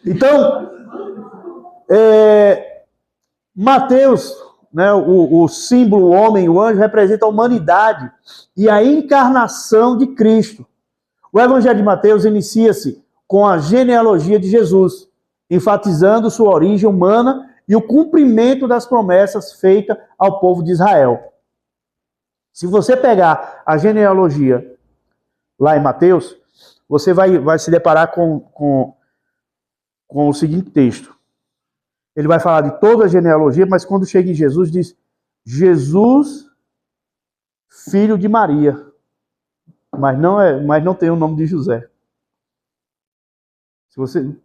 Então, Mateus, né, o símbolo, o homem, o anjo, representa a humanidade e a encarnação de Cristo. O Evangelho de Mateus inicia-se com a genealogia de Jesus, enfatizando sua origem humana e o cumprimento das promessas feitas ao povo de Israel. Se você pegar a genealogia lá em Mateus, você vai se deparar com o seguinte texto. Ele vai falar de toda a genealogia, mas quando chega em Jesus, diz Jesus, filho de Maria. Mas não tem o nome de José.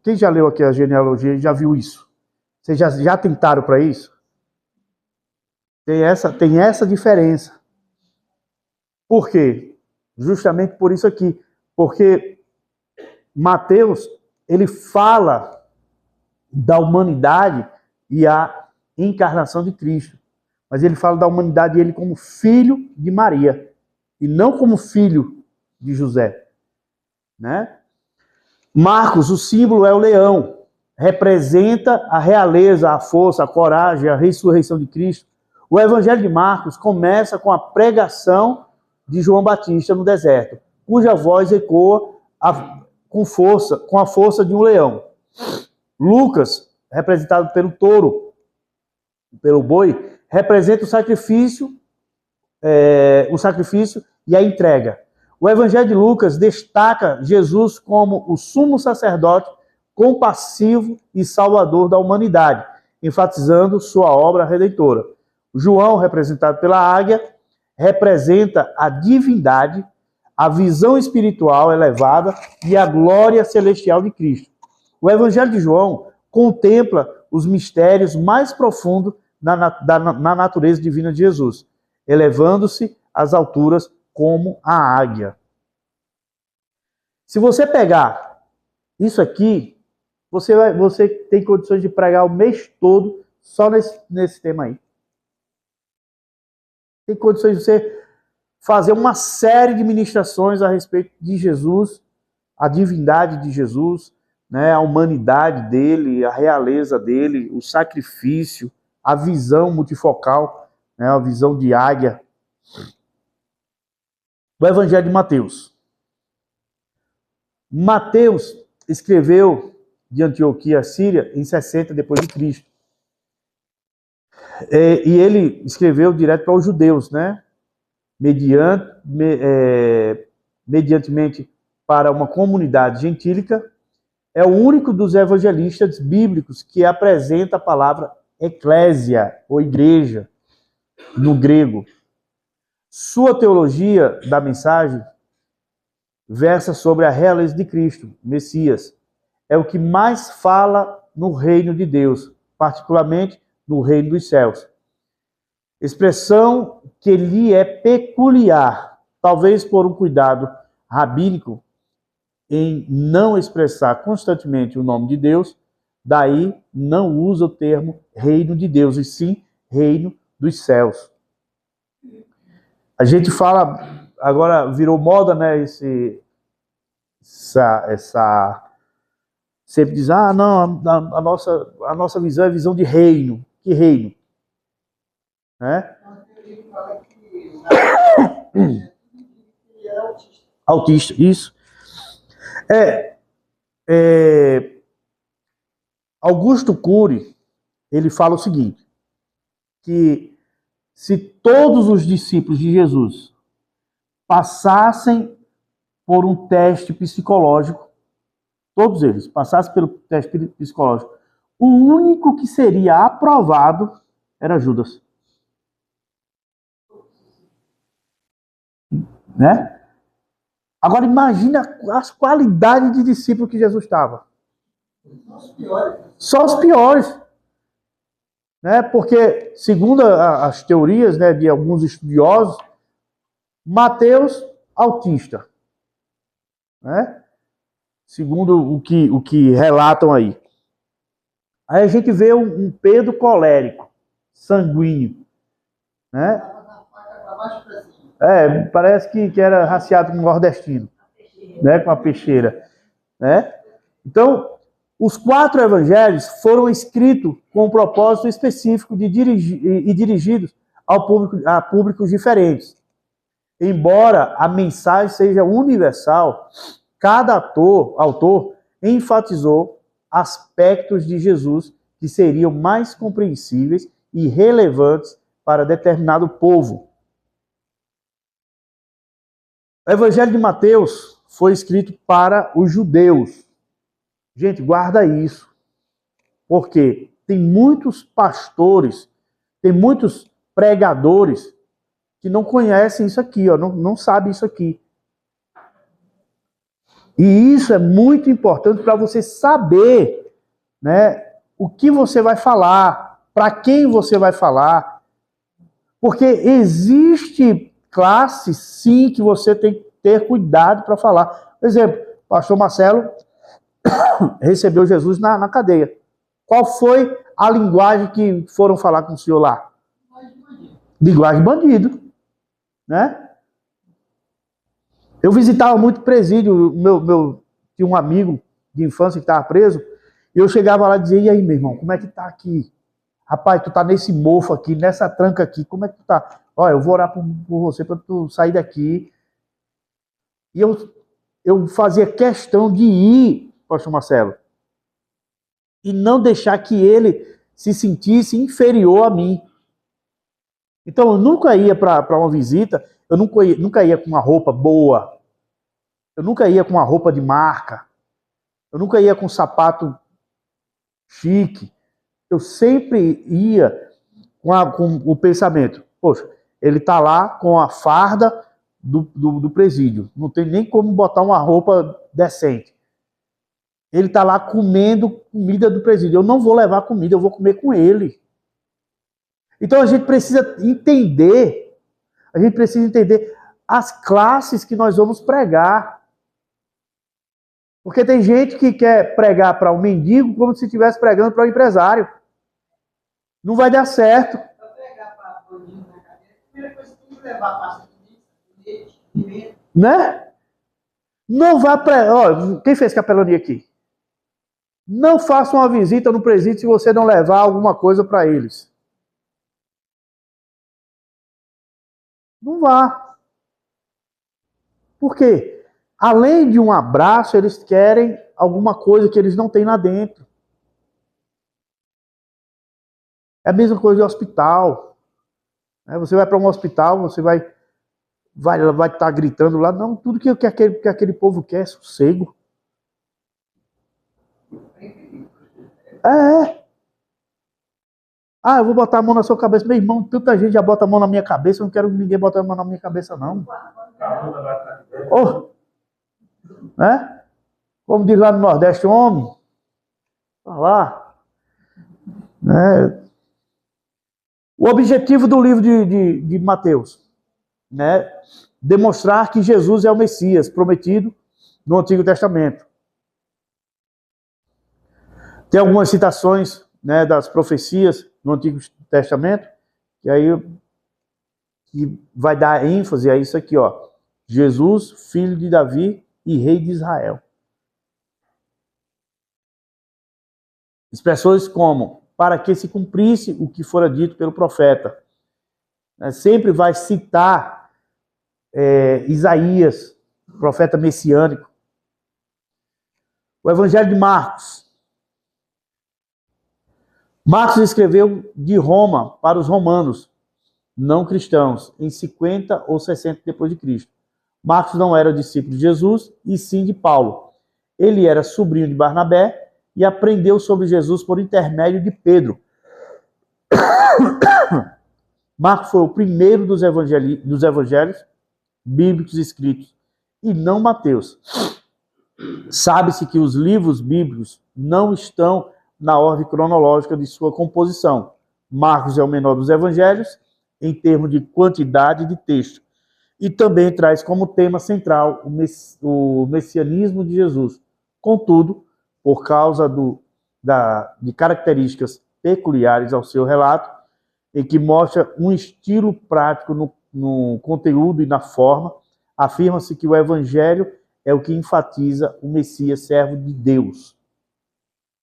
Quem já leu aqui a genealogia já viu isso? Vocês já tentaram para isso? Tem essa diferença. Por quê? Justamente por isso aqui. Porque Mateus, ele fala da humanidade e a encarnação de Cristo. Mas ele fala da humanidade ele como filho de Maria. E não como filho de José. Né? Marcos, o símbolo é o leão. Representa a realeza, a força, a coragem, a ressurreição de Cristo. O Evangelho de Marcos começa com a pregação de João Batista no deserto, cuja voz ecoa com a força de um leão. Lucas, representado pelo touro, pelo boi, representa o sacrifício e a entrega. O Evangelho de Lucas destaca Jesus como o sumo sacerdote compassivo e salvador da humanidade, enfatizando sua obra redentora. João, representado pela águia, representa a divindade, a visão espiritual elevada e a glória celestial de Cristo. O Evangelho de João contempla os mistérios mais profundos na natureza divina de Jesus, elevando-se às alturas como a águia. Se você pegar isso aqui, você tem condições de pregar o mês todo só nesse tema aí. Tem condições de você fazer uma série de ministrações a respeito de Jesus, a divindade de Jesus, né, a humanidade dele, a realeza dele, o sacrifício, a visão multifocal, né, a visão de águia. O Evangelho de Mateus. Mateus escreveu de Antioquia, Síria, em 60 depois de Cristo. E ele escreveu direto para os judeus, né? Mediantemente para uma comunidade gentílica. É o único dos evangelistas bíblicos que apresenta a palavra eclésia, ou igreja, no grego. Sua teologia da mensagem versa sobre a realeza de Cristo, Messias. É o que mais fala no reino de Deus, particularmente no reino dos céus. Expressão que lhe é peculiar, talvez por um cuidado rabínico em não expressar constantemente o nome de Deus, daí não usa o termo reino de Deus, e sim reino dos céus. A gente fala, agora virou moda, né, sempre diz, não, a nossa visão é visão de reino. Que reino? Né? Autista, isso. Augusto Cury, ele fala o seguinte, que se todos os discípulos de Jesus passassem por um teste psicológico, todos eles passassem pelo teste psicológico, o único que seria aprovado era Judas. Né? Agora imagina as qualidades de discípulo que Jesus estava. Só os piores. Né? Porque, segundo as teorias, né, de alguns estudiosos, Mateus, autista. Né? Segundo o que relatam aí. Aí a gente vê um Pedro colérico, sanguíneo. Né? Parece que era raciado com um nordestino, né? Com a peixeira. Né? Então, Os 4 evangelhos foram escritos com um propósito específico de dirigidos a públicos diferentes. Embora a mensagem seja universal, cada autor enfatizou aspectos de Jesus que seriam mais compreensíveis e relevantes para determinado povo. O Evangelho de Mateus foi escrito para os judeus. Gente, guarda isso. Porque tem muitos pastores, tem muitos pregadores que não conhecem isso aqui, ó, não sabem isso aqui. E isso é muito importante para você saber, né, o que você vai falar, para quem você vai falar. Porque existe classe, sim, que você tem que ter cuidado para falar. Por exemplo, o pastor Marcelo recebeu Jesus na cadeia. Qual foi a linguagem que foram falar com o senhor lá? Linguagem de bandido. Né? Eu visitava muito presídio, tinha um amigo de infância que estava preso, e eu chegava lá e dizia, e aí, meu irmão, como é que tá aqui? Rapaz, tu tá nesse mofo aqui, nessa tranca aqui, como é que tu tá? Olha, eu vou orar por você para tu sair daqui. E eu fazia questão de ir, pastor Marcelo, e não deixar que ele se sentisse inferior a mim. Então, eu nunca ia para uma visita, eu nunca ia com uma roupa boa, eu nunca ia com uma roupa de marca, eu nunca ia com um sapato chique. Eu sempre ia com o pensamento, poxa, ele está lá com a farda do presídio, não tem nem como botar uma roupa decente. Ele está lá comendo comida do presídio, eu não vou levar comida, eu vou comer com ele. Então a gente precisa entender as classes que nós vamos pregar. Porque tem gente que quer pregar para um mendigo como se estivesse pregando para um empresário. Não vai dar certo. Para pregar para o bandido na cadeia, a primeira coisa que tem que levar a pasta de leite, né? Não vá para... Ó, quem fez capelania aqui? Não faça uma visita no presídio se você não levar alguma coisa para eles. Não vá. Por quê? Além de um abraço, eles querem alguma coisa que eles não têm lá dentro. É a mesma coisa de hospital. Você vai para um hospital, você vai estar gritando lá. Não, tudo que aquele povo quer é sossego. Eu vou botar a mão na sua cabeça. Meu irmão, tanta gente já bota a mão na minha cabeça. Eu não quero que ninguém bote a mão na minha cabeça, não. Né? Como diz lá no Nordeste, homem. Olha lá. Né? O objetivo do livro de Mateus, né? Demonstrar que Jesus é o Messias prometido no Antigo Testamento. Tem algumas citações, né, das profecias no Antigo Testamento, que vai dar ênfase a isso aqui, ó. Jesus, filho de Davi e rei de Israel. Expressões como, para que se cumprisse o que fora dito pelo profeta. Sempre vai citar Isaías, profeta messiânico. O Evangelho de Marcos. Marcos escreveu de Roma para os romanos, não cristãos, em 50 ou 60 depois de Cristo. Marcos não era discípulo de Jesus, e sim de Paulo. Ele era sobrinho de Barnabé e aprendeu sobre Jesus por intermédio de Pedro. Marcos foi o primeiro dos evangelhos bíblicos escritos, e não Mateus. Sabe-se que os livros bíblicos não estão na ordem cronológica de sua composição. Marcos é o menor dos evangelhos, em termos de quantidade de texto, e também traz como tema central o messianismo de Jesus. Contudo, por causa de características peculiares ao seu relato, em que mostra um estilo prático no conteúdo e na forma, afirma-se que o evangelho é o que enfatiza o Messias servo de Deus.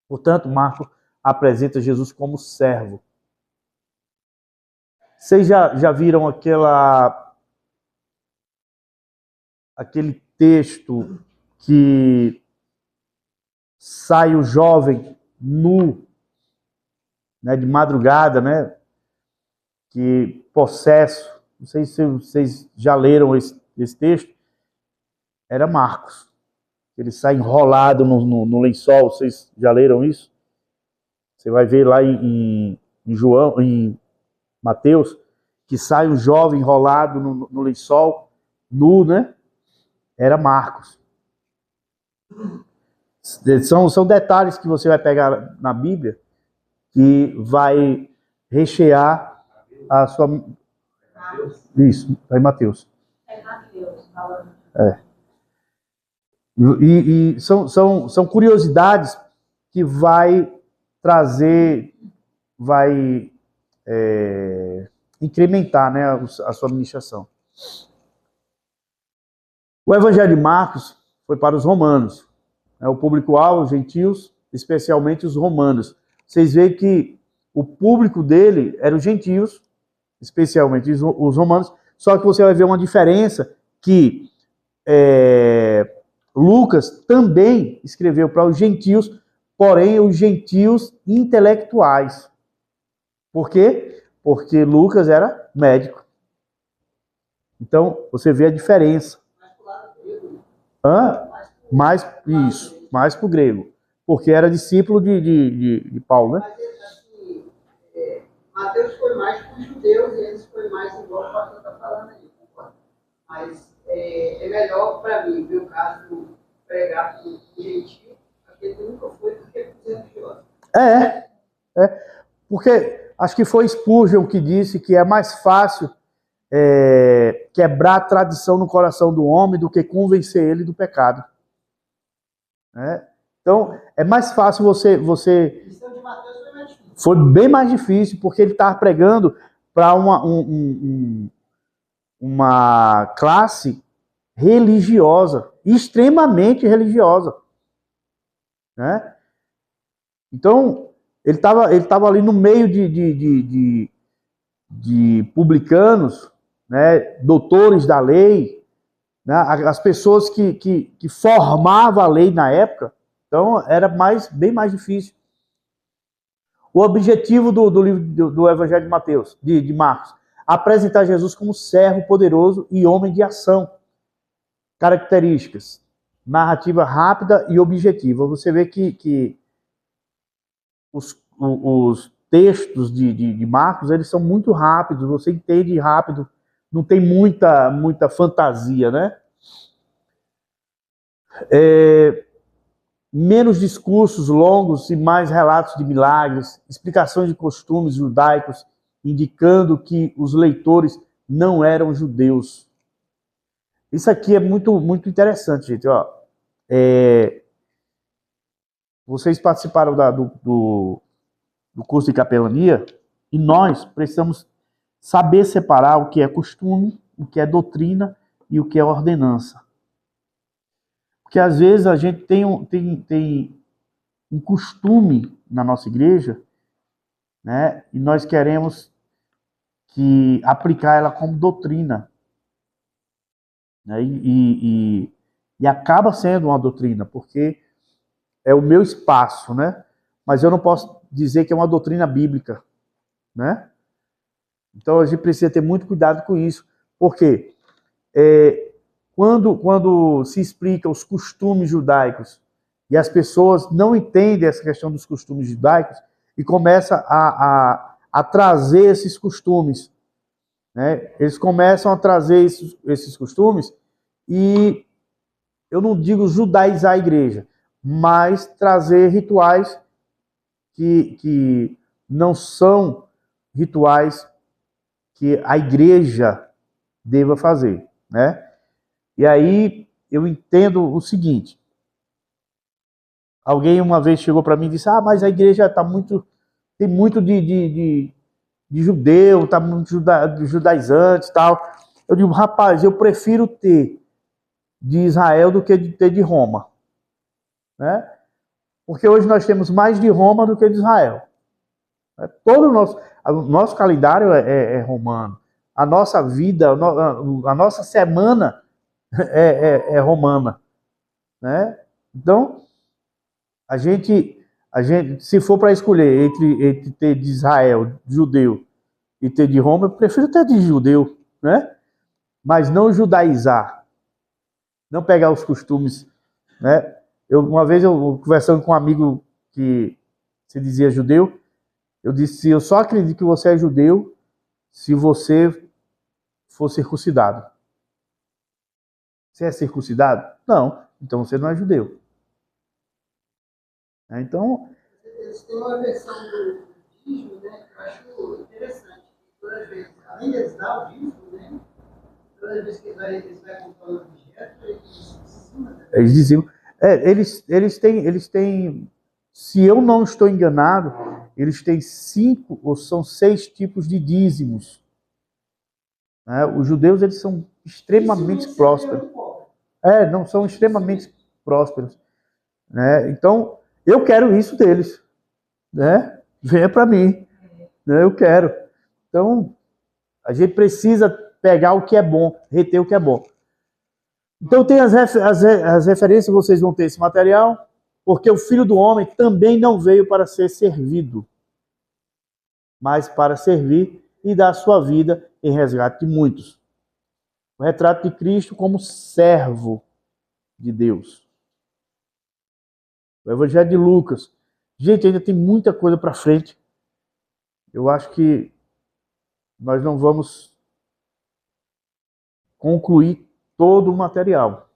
Portanto, Marcos apresenta Jesus como servo. Vocês já viram aquele texto que sai o jovem nu, né, de madrugada, né, que possesso, não sei se vocês já leram esse texto, era Marcos. Ele sai enrolado no lençol, vocês já leram isso? Você vai ver lá em João, em Mateus, que sai um jovem enrolado no lençol, nu, né? Era Marcos. São detalhes que você vai pegar na Bíblia que vai rechear a sua... Isso, vai em Mateus. É Mateus, falando. E são curiosidades que vai trazer, vai incrementar, né, a sua administração. O Evangelho de Marcos foi para os romanos, né, o público-alvo, os gentios, especialmente os romanos. Vocês veem que o público dele eram os gentios, especialmente os romanos, só que você vai ver uma diferença que Lucas também escreveu para os gentios, porém os gentios intelectuais. Por quê? Porque Lucas era médico. Então, você vê a diferença. Mais para o grego. Porque era discípulo de Paulo, né? Mateus foi mais para os judeus e eles foi mais igual o pastor está falando aí. Mas é melhor para mim, no meu caso, pregar para o gentil, porque nunca foi do que para os religiosos. Porque acho que foi Spurgeon que disse que é mais fácil quebrar a tradição no coração do homem do que convencer ele do pecado. Então, é mais fácil você... Questão de Mateus foi mais difícil. Foi bem mais difícil, porque ele estava pregando para uma classe religiosa, extremamente religiosa. Né? Então, ele estava ali no meio de publicanos, né, doutores da lei, né, as pessoas que formavam a lei na época. Então, era bem mais difícil. O objetivo do livro do Evangelho de Mateus, de Marcos, apresentar Jesus como servo poderoso e homem de ação. Características: narrativa rápida e objetiva. Você vê que os textos de Marcos, eles são muito rápidos, você entende rápido, não tem muita fantasia, né? Menos discursos longos e mais relatos de milagres, explicações de costumes judaicos, indicando que os leitores não eram judeus. Isso aqui é muito, muito interessante, gente. Vocês participaram do curso de capelania e nós precisamos saber separar o que é costume, o que é doutrina e o que é ordenança. Porque às vezes a gente tem um costume na nossa igreja, né, e nós queremos aplicar ela como doutrina. Né, e acaba sendo uma doutrina, porque é o meu espaço, né? Mas eu não posso dizer que é uma doutrina bíblica, né? Então a gente precisa ter muito cuidado com isso, porque quando se explica os costumes judaicos e as pessoas não entendem essa questão dos costumes judaicos e começam a trazer esses costumes, né? Eles começam a trazer esses costumes e eu não digo judaizar a igreja, mas trazer rituais que não são rituais que a igreja deva fazer, né? E aí eu entendo o seguinte: alguém uma vez chegou para mim e disse: mas a igreja tem muito de judeu, tá muito judaizante e tal. Eu digo: rapaz, eu prefiro ter de Israel do que ter de Roma, né? Porque hoje nós temos mais de Roma do que de Israel. Todo o nosso calendário é romano. A nossa vida, a nossa semana é romana. Né? Então, a gente, se for para escolher entre ter de Israel, de judeu, e ter de Roma, eu prefiro ter de judeu, né? Mas não judaizar, não pegar os costumes, né? Uma vez eu conversando com um amigo que se dizia judeu, eu disse: eu só acredito que você é judeu se você for circuncidado. Você é circuncidado? Não. Então você não é judeu. Então, eles têm uma versão do dízimo, né, que eu acho interessante. Todas as vezes, além de eles dar o dízimo, né, todas as vezes que eles vai comprar um objeto, eles diziam, eles têm, se eu não estou enganado, eles têm 5 ou são 6 tipos de dízimos. Né? Os judeus, eles são extremamente prósperos. Não são extremamente prósperos. Né? Então, eu quero isso deles. Né? Venha para mim. Né? Eu quero. Então, a gente precisa pegar o que é bom, reter o que é bom. Então, tem as referências, vocês vão ter esse material, porque o Filho do Homem também não veio para ser servido, mas para servir e dar a sua vida em resgate de muitos. O retrato de Cristo como servo de Deus. O Evangelho de Lucas. Gente, ainda tem muita coisa para frente. Eu acho que nós não vamos concluir todo o material.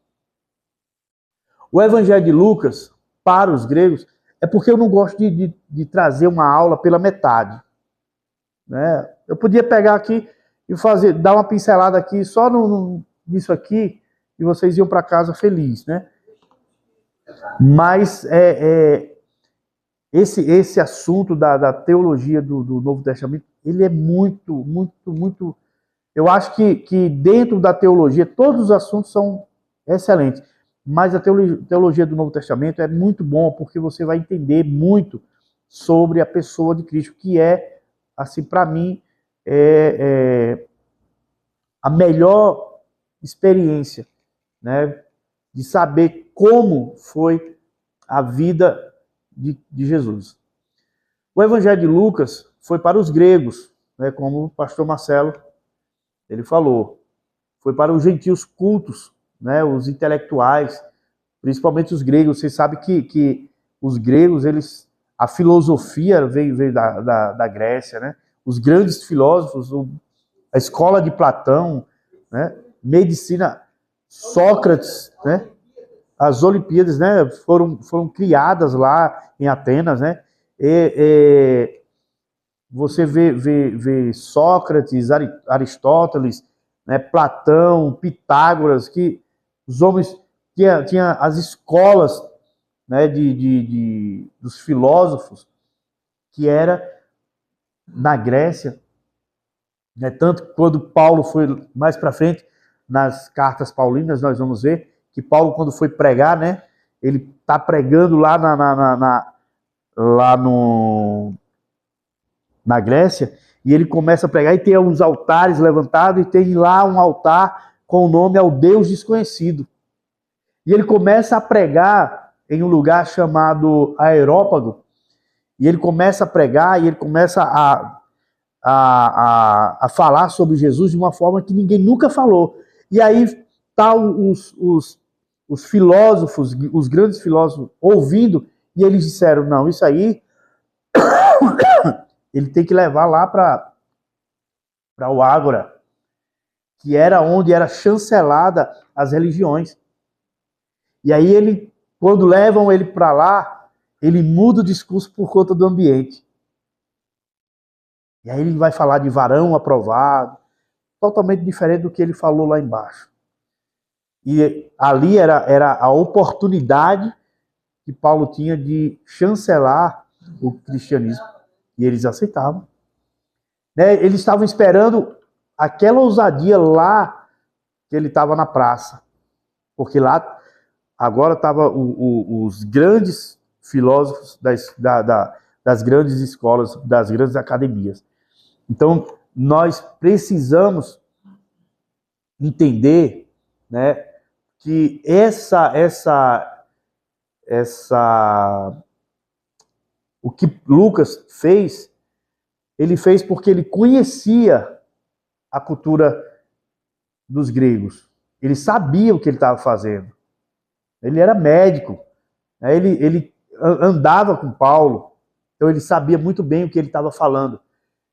O Evangelho de Lucas, para os gregos, é porque eu não gosto de trazer uma aula pela metade. Né? Eu podia pegar aqui e dar uma pincelada aqui só nisso aqui e vocês iam para casa felizes, né? Mas esse assunto da teologia do Novo Testamento, ele é muito, muito, muito... Eu acho que dentro da teologia, todos os assuntos são excelentes. Mas a teologia do Novo Testamento é muito bom, porque você vai entender muito sobre a pessoa de Cristo, que é, assim, para mim, a melhor experiência, né, de saber como foi a vida de Jesus. O Evangelho de Lucas foi para os gregos, né, como o pastor Marcelo ele falou. Foi para os gentios cultos, né, os intelectuais, principalmente os gregos. Você sabe que os gregos, a filosofia veio da Grécia, né? Os grandes filósofos, a escola de Platão, né? Medicina, Sócrates, né? As Olimpíadas, né? Foram criadas lá em Atenas, né? Você vê Sócrates, Aristóteles, né? Platão, Pitágoras, que os homens tinha as escolas, né, dos filósofos, que era na Grécia, né? Tanto que quando Paulo foi mais para frente, nas cartas paulinas, nós vamos ver que Paulo, quando foi pregar, né, ele está pregando lá na Grécia, e ele começa a pregar, e tem uns altares levantados, e tem lá um altar com o nome ao Deus desconhecido. E ele começa a pregar em um lugar chamado Aerópago, e ele começa a pregar, e ele começa a falar sobre Jesus de uma forma que ninguém nunca falou. E aí tá os filósofos, os grandes filósofos, ouvindo, e eles disseram, não, isso aí ele tem que levar lá para o Ágora, que era onde era chancelada as religiões. E aí quando levam ele para lá, ele muda o discurso por conta do ambiente. E aí ele vai falar de varão aprovado, totalmente diferente do que ele falou lá embaixo. E ali era a oportunidade que Paulo tinha de chancelar o cristianismo. E eles aceitavam. Né? Eles estavam esperando aquela ousadia lá que ele estava na praça. Porque lá agora estavam os grandes filósofos das grandes escolas, das grandes academias. Então, nós precisamos entender, né, que o que Lucas fez, ele fez porque ele conhecia a cultura dos gregos. Ele sabia o que ele estava fazendo. Ele era médico, né? Ele andava com Paulo, então ele sabia muito bem o que ele estava falando.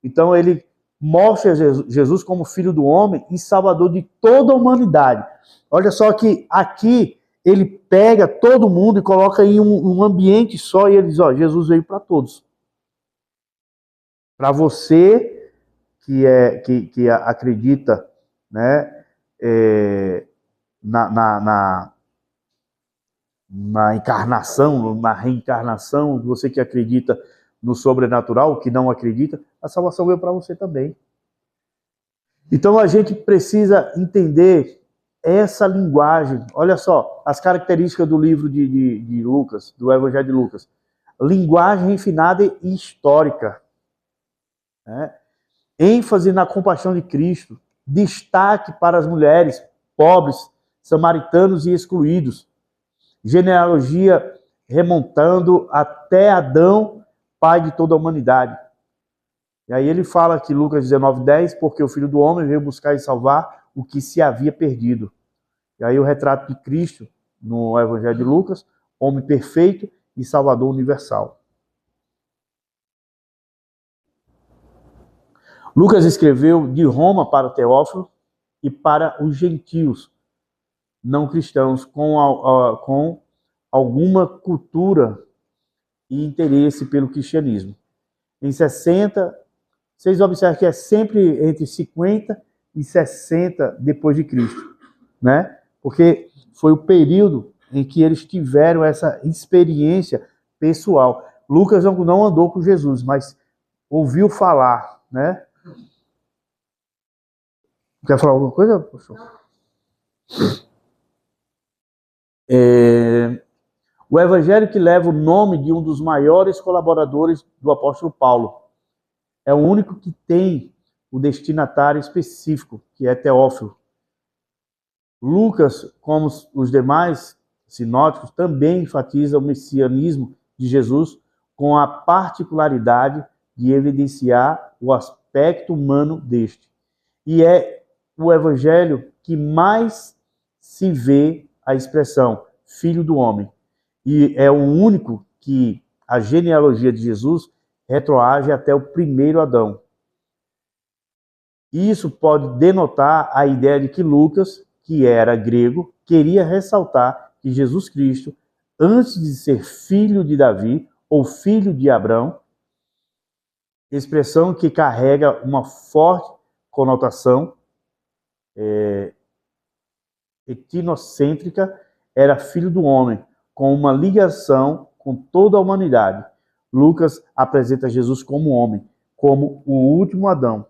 Então ele mostra Jesus como filho do homem e salvador de toda a humanidade. Olha só que aqui ele pega todo mundo e coloca em um ambiente só e ele diz, ó, Jesus veio para todos. Para você que acredita, né, na encarnação, na reencarnação, você que acredita no sobrenatural, que não acredita, a salvação veio para você também. Então a gente precisa entender essa linguagem. Olha só, as características do livro de Lucas, do Evangelho de Lucas. Linguagem refinada e histórica. Né? ênfase na compaixão de Cristo, destaque para as mulheres, pobres, samaritanos e excluídos, genealogia remontando até Adão, pai de toda a humanidade. E aí ele fala que Lucas 19:10, porque o Filho do Homem veio buscar e salvar o que se havia perdido. E aí o retrato de Cristo no Evangelho de Lucas, homem perfeito e salvador universal. Lucas escreveu de Roma para Teófilo e para os gentios não cristãos com alguma cultura e interesse pelo cristianismo. Em 60, vocês observam que é sempre entre 50 e 60 depois de Cristo, né? Porque foi o período em que eles tiveram essa experiência pessoal. Lucas não andou com Jesus, mas ouviu falar, né? Quer falar alguma coisa, professor? O evangelho que leva o nome de um dos maiores colaboradores do apóstolo Paulo. É o único que tem o destinatário específico, que é Teófilo. Lucas, como os demais sinóticos, também enfatiza o messianismo de Jesus com a particularidade de evidenciar o aspecto humano deste. E é o evangelho que mais se vê a expressão filho do homem. E é o único que a genealogia de Jesus retroage até o primeiro Adão. Isso pode denotar a ideia de que Lucas, que era grego, queria ressaltar que Jesus Cristo, antes de ser filho de Davi ou filho de Abraão, expressão que carrega uma forte conotação etnocêntrica, era filho do homem, com uma ligação com toda a humanidade. Lucas apresenta Jesus como homem, como o último Adão.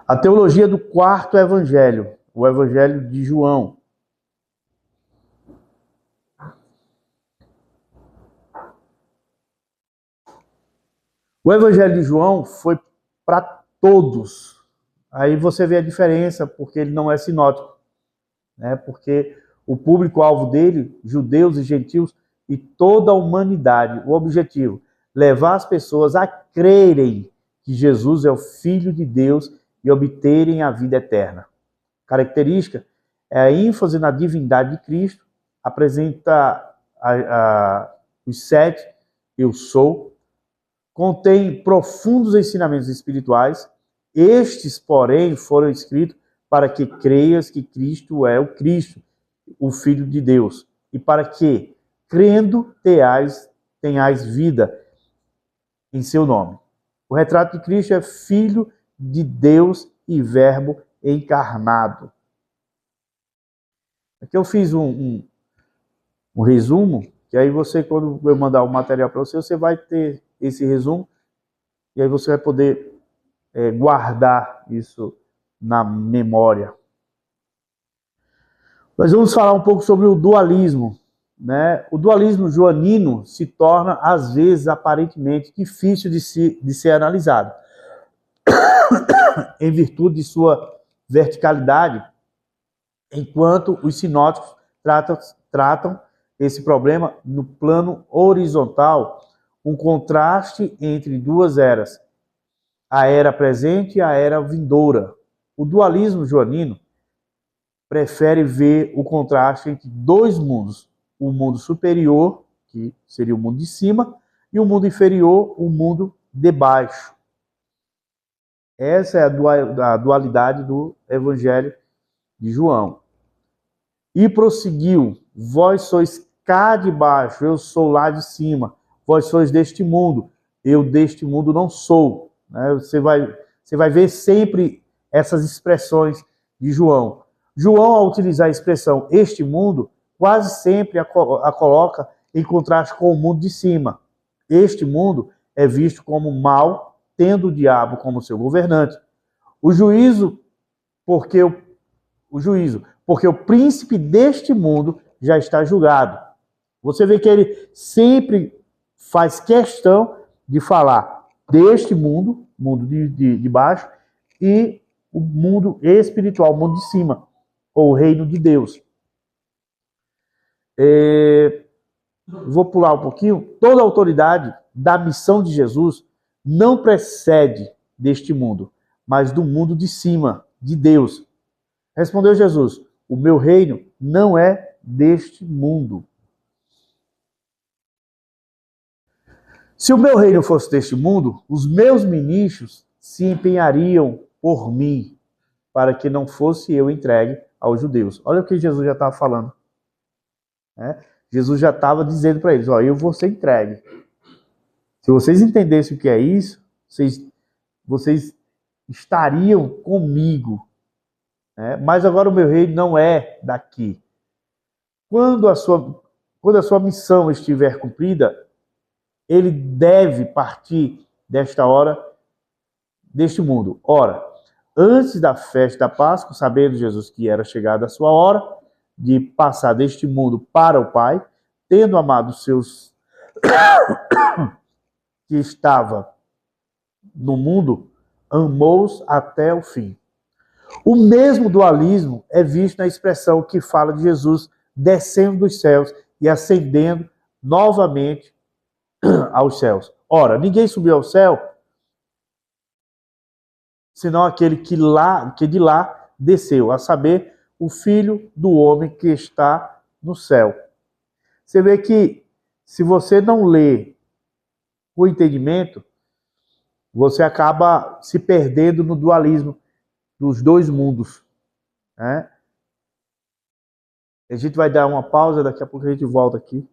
A teologia do quarto evangelho, o evangelho de João. O evangelho de João foi para todos. Aí você vê a diferença, porque ele não é sinótico, né? Porque o público-alvo dele, judeus e gentios e toda a humanidade, o objetivo, levar as pessoas a crerem que Jesus é o Filho de Deus e obterem a vida eterna. Característica é a ênfase na divindade de Cristo, apresenta os 7 eu sou, contém profundos ensinamentos espirituais. Estes, porém, foram escritos para que creias que Cristo é o Cristo, o Filho de Deus, e para que, crendo, tenhais vida em seu nome. O retrato de Cristo é Filho de Deus e Verbo encarnado. Aqui eu fiz um resumo, que aí você, quando eu mandar o material para você, você vai ter esse resumo, e aí você vai poder guardar isso na memória. Nós vamos falar um pouco sobre o dualismo, né? O dualismo joanino se torna, às vezes, aparentemente difícil de ser analisado, em virtude de sua verticalidade, enquanto os sinóticos tratam esse problema no plano horizontal, um contraste entre duas eras, a era presente e a era vindoura. O dualismo joanino prefere ver o contraste entre dois mundos, o mundo superior, que seria o mundo de cima, e o mundo inferior, o mundo de baixo. Essa é a dualidade do Evangelho de João. E prosseguiu: vós sois cá de baixo, eu sou lá de cima. Vós sois deste mundo, eu deste mundo não sou. Você vai ver sempre essas expressões de João. João, ao utilizar a expressão este mundo, quase sempre a coloca em contraste com o mundo de cima. Este mundo é visto como mau, tendo o diabo como seu governante. O juízo, porque o príncipe deste mundo já está julgado. Você vê que ele sempre faz questão de falar deste mundo, mundo de baixo, e o mundo espiritual, o mundo de cima, ou o reino de Deus. Vou pular um pouquinho. Toda a autoridade da missão de Jesus não precede deste mundo, mas do mundo de cima, de Deus. Respondeu Jesus: o meu reino não é deste mundo. Se o meu reino fosse deste mundo, os meus ministros se empenhariam por mim, para que não fosse eu entregue aos judeus. Olha o que Jesus já estava falando. Jesus já estava dizendo para eles: eu vou ser entregue. Se vocês entendessem o que é isso, vocês estariam comigo. Mas agora o meu reino não é daqui. Quando a sua missão estiver cumprida, ele deve partir desta hora, deste mundo. Ora, antes da festa da Páscoa, sabendo Jesus que era chegada a sua hora de passar deste mundo para o Pai, tendo amado os seus que estava no mundo, amou-os até o fim. O mesmo dualismo é visto na expressão que fala de Jesus descendo dos céus e ascendendo novamente aos céus. Ora, ninguém subiu ao céu, senão aquele que de lá desceu, a saber, o Filho do homem que está no céu. Você vê que, se você não lê o entendimento, você acaba se perdendo no dualismo dos dois mundos. A gente vai dar uma pausa, daqui a pouco a gente volta aqui.